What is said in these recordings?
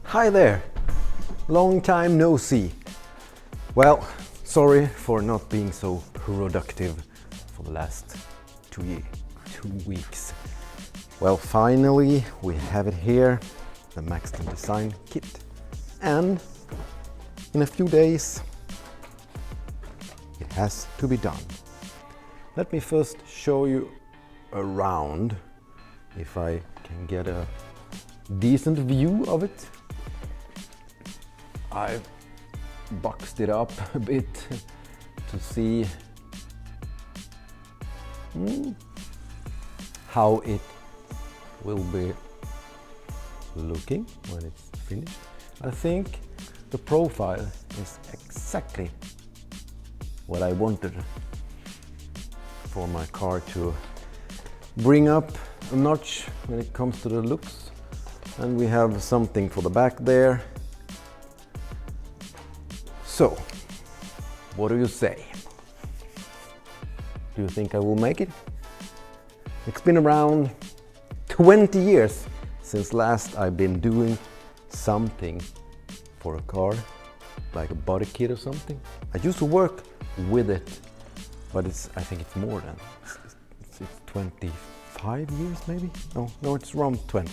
Hi there, long time no see. Well, sorry for not being so productive for the last 2 weeks. Well, finally we have it here, the Maxton design kit, and in a few days it has to be done. Let me first show you around, if I can get a decent view of it. I boxed it up a bit to see how it will be looking when it's finished. I think the profile is exactly what I wanted for my car to bring up a notch when it comes to the looks. And we have something for the back there. So, what do you say? Do you think I will make it? It's been around 20 years since last I've been doing something for a car, like a body kit or something. I used to work with it, but I think it's more than, it's 25 years maybe? No, it's around 20.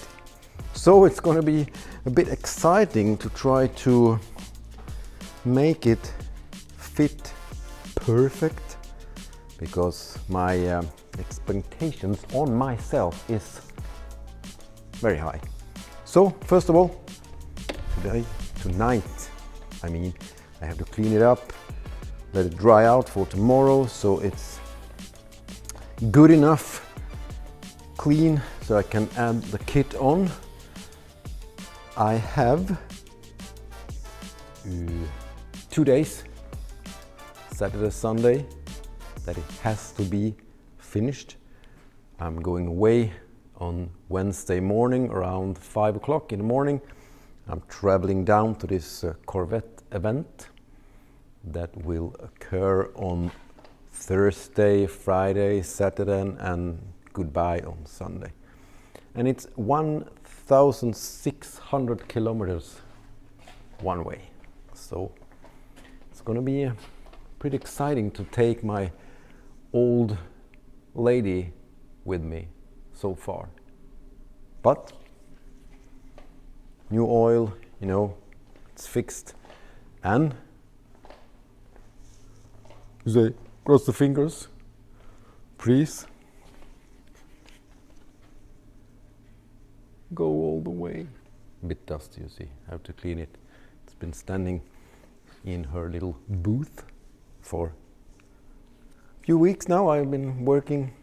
So it's gonna be a bit exciting to try to make it fit perfect, because my expectations on myself is very high. So first of all, tonight, I have to clean it up, let it dry out for tomorrow, so it's good enough clean so I can add the kit on. I have 2 days, Saturday, Sunday, that it has to be finished. I'm going away on Wednesday morning around 5 o'clock in the morning. I'm traveling down to this Corvette event that will occur on Thursday, Friday, Saturday, and goodbye on Sunday. And it's 1,600 kilometers one way. So it's going to be pretty exciting to take my old lady with me so far. But new oil, it's fixed. And you say, cross the fingers, please. Go all the way. A bit dusty, you see. I have to clean it. It's been standing in her little booth for a few weeks now. I've been working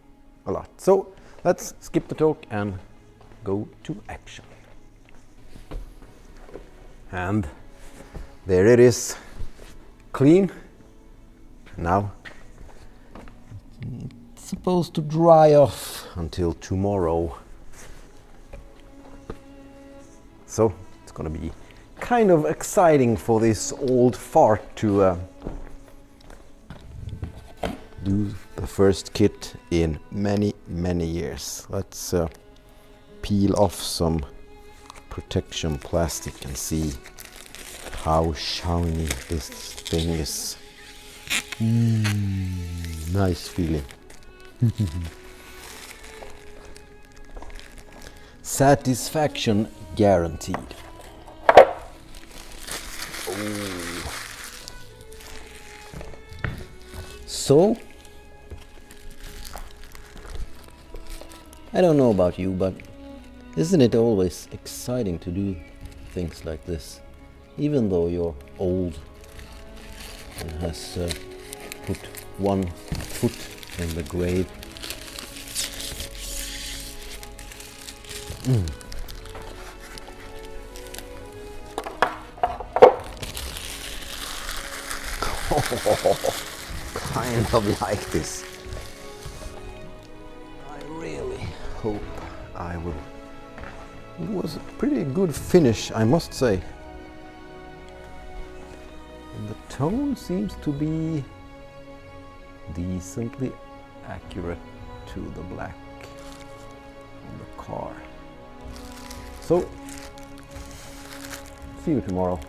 a lot. So let's skip the talk and go to action. And there it is, clean. Now it's supposed to dry off until tomorrow. So it's gonna be kind of exciting for this old fart to do the first kit in many years. Let's peel off some protection plastic and see how shiny this thing is. Nice feeling. Satisfaction guaranteed. So, I don't know about you, but isn't it always exciting to do things like this? Even though you're old and has put one foot in the grave. kind of like this. I really hope I will. It was a pretty good finish, I must say. And the tone seems to be decently accurate to the black on the car. So, see you tomorrow.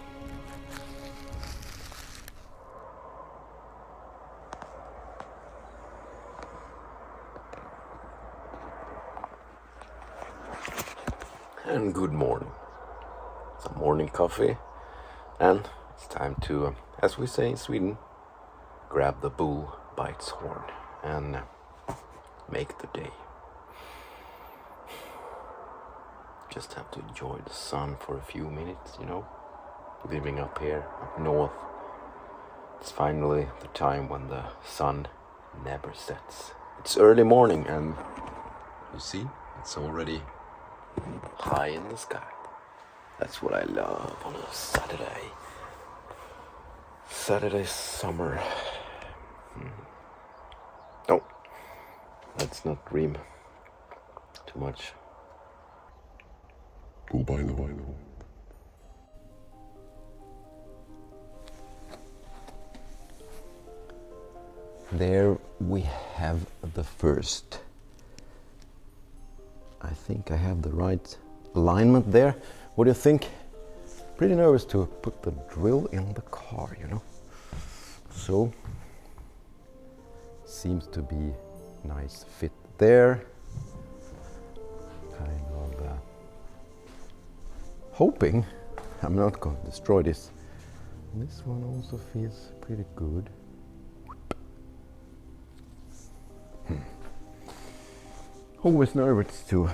And good morning. Some morning coffee, and it's time to, as we say in Sweden, grab the bull by its horn and make the day. Just have to enjoy the sun for a few minutes, you know. Living up here, up north, it's finally the time when the sun never sets. It's early morning and you see, it's already high in the sky. That's what I love on a Saturday summer. Oh, let's not dream too much. Oh, by the way. There we have the first. I think I have the right alignment there. What do you think? Pretty nervous to put the drill in the car, you know. So, seems to be nice fit there. Kind of hoping I'm not going to destroy this. This one also feels pretty good. Always nervous to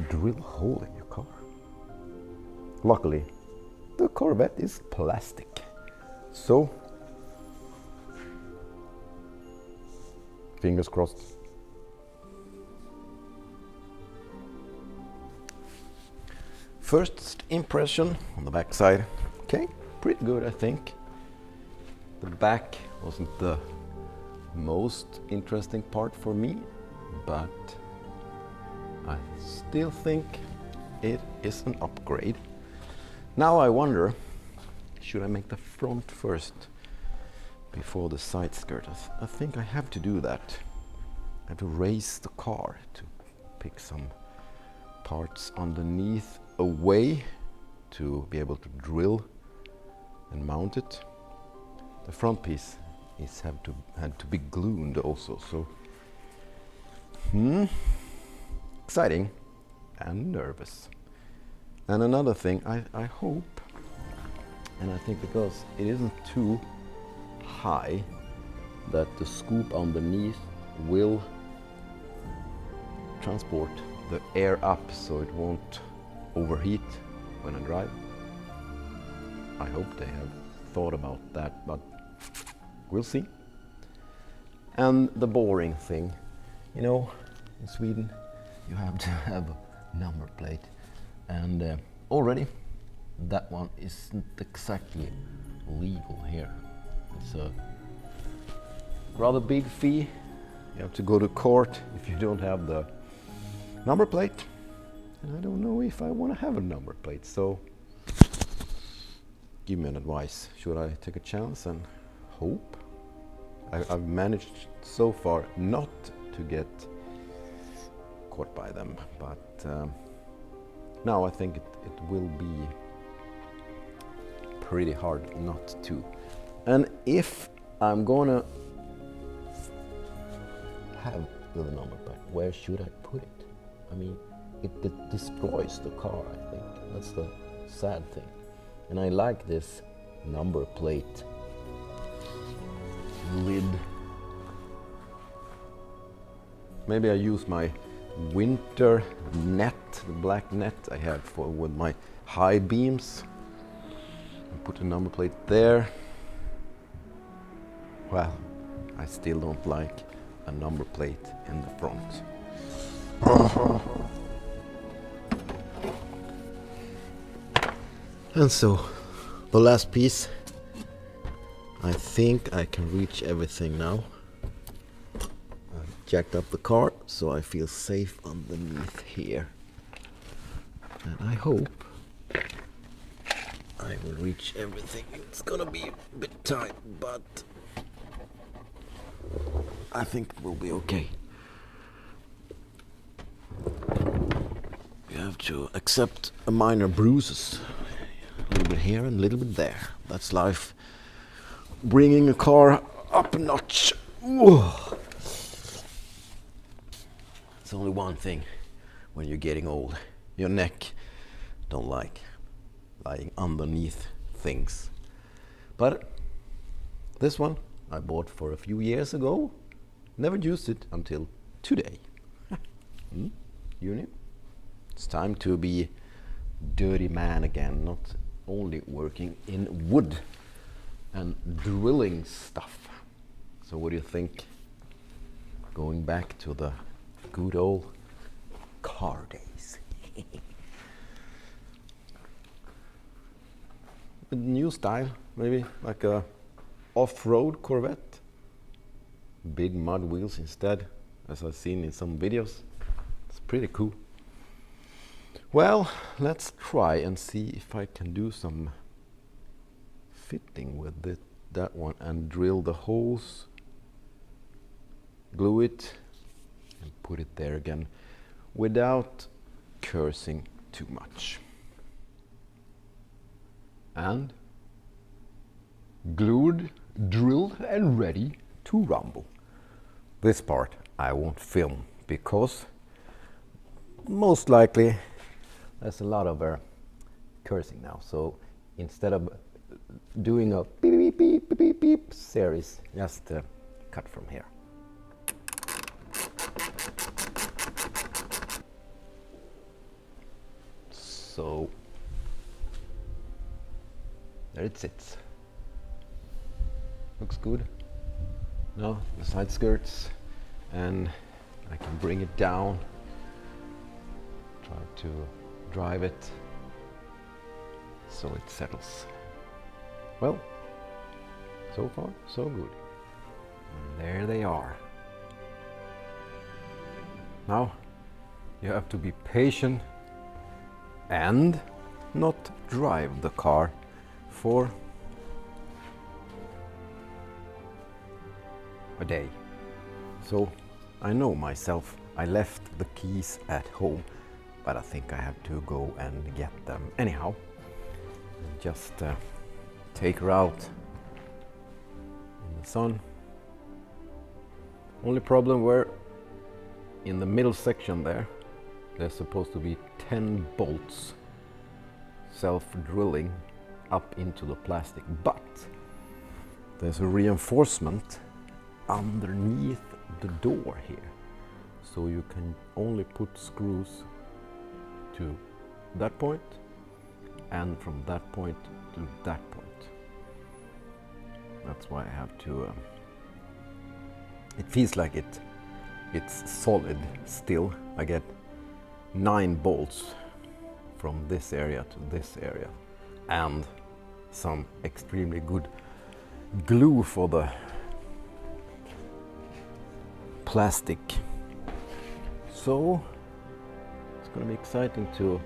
drill a hole in your car. Luckily, the Corvette is plastic. So, fingers crossed. First impression on the back side. Okay, pretty good, I think. The back wasn't the most interesting part for me, but I still think it is an upgrade. Now I wonder, should I make the front first before the side skirt? I think I have to do that. I have to raise the car to pick some parts underneath away to be able to drill and mount it. The front piece had to be glued also, so exciting and nervous. And another thing, I hope, and I think because it isn't too high, that the scoop underneath will transport the air up so it won't overheat when I drive. I hope they have thought about that, but we'll see. And the boring thing, you know, in Sweden you have to have a number plate, and already that one isn't exactly legal here. It's a rather big fee. You have to go to court if you don't have the number plate, and I don't know if I want to have a number plate, so give me an advice. Should I take a chance and hope? I've managed so far not to get caught by them, but now I think it will be pretty hard not to. And if I'm gonna have the number plate, where should I put it? I mean, it destroys the car, I think. That's the sad thing. And I like this number plate lid. Maybe I use my winter net, the black net I have with my high beams, and put a number plate there. Well, I still don't like a number plate in the front. And so, the last piece, I think I can reach everything now. I've jacked up the car so I feel safe underneath here. And I hope I will reach everything. It's gonna be a bit tight, but I think it will be okay. You have to accept a minor bruises. A little bit here and a little bit there. That's life. Bringing a car up a notch. Whoa. It's only one thing when you're getting old. Your neck don't like lying underneath things. But this one I bought for a few years ago. Never used it until today. You know? It's time to be dirty man again, not only working in wood and drilling stuff. So what do you think? Going back to the good old car days. A new style, maybe like a off-road Corvette. Big mud wheels instead, as I've seen in some videos. It's pretty cool. Well, let's try and see if I can do some fitting with that one and drill the holes, glue it and put it there again without cursing too much. And glued, drilled and ready to rumble. This part I won't film because most likely there's a lot of cursing now. So instead of doing a beep beep beep beep beep beep series, just cut from here. So there it sits. Looks good. Now the side skirts, and I can bring it down. Try to drive it so it settles. Well, so far so good. And there they are. Now you have to be patient and not drive the car for a day. So I know myself, I left the keys at home, but I think I have to go and get them anyhow. And just take her out in the sun. Only problem where in the middle section there's supposed to be 10 bolts self-drilling up into the plastic, but there's a reinforcement underneath the door here, so you can only put screws to that point and from that point to that point. That's why I have to it feels like it's solid still. I get 9 bolts from this area to this area and some extremely good glue for the plastic. So it's gonna be exciting to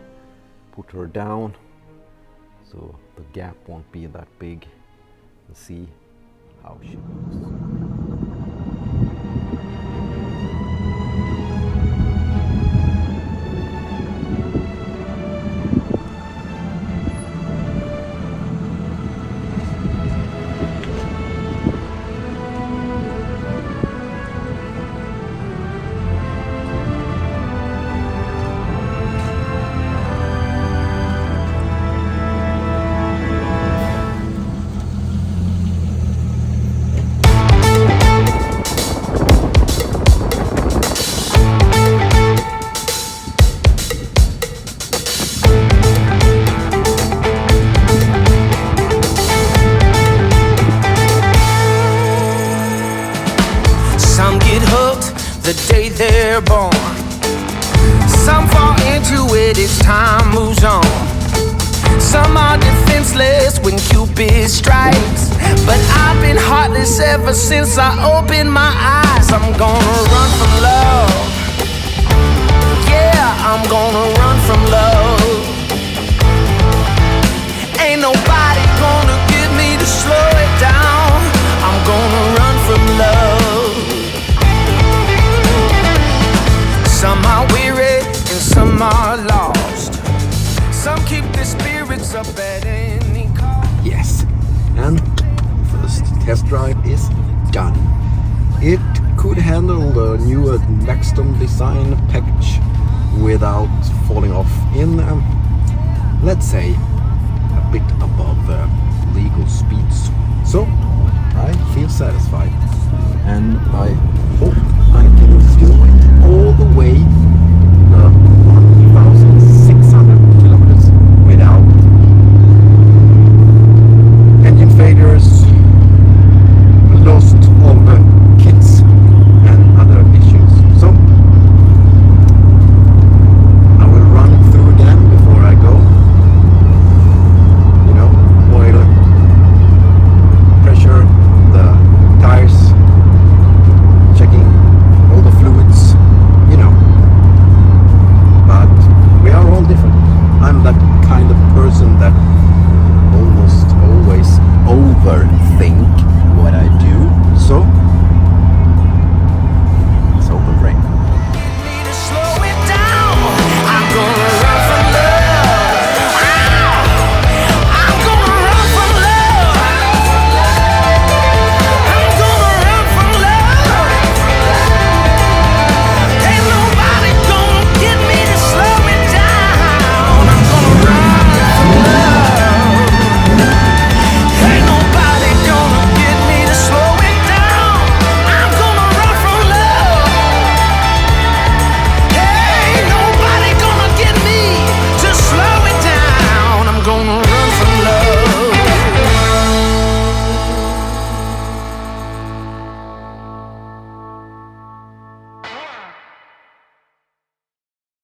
put her down so the gap won't be that big, and see how she looks. The day they're born, some fall into it as time moves on. Some are defenseless when Cupid strikes, but I've been heartless ever since I opened my eyes. I'm gonna run from love. Yeah, I'm gonna run from love. Ain't nobody gonna get me to slow it down. I'm gonna run from love. Some are weary and some are lost. Some keep their spirits up at any cost. Yes, and first test drive is done. It could handle the new Maxton design package without falling off in, let's say, a bit above legal speeds. So I feel satisfied, and I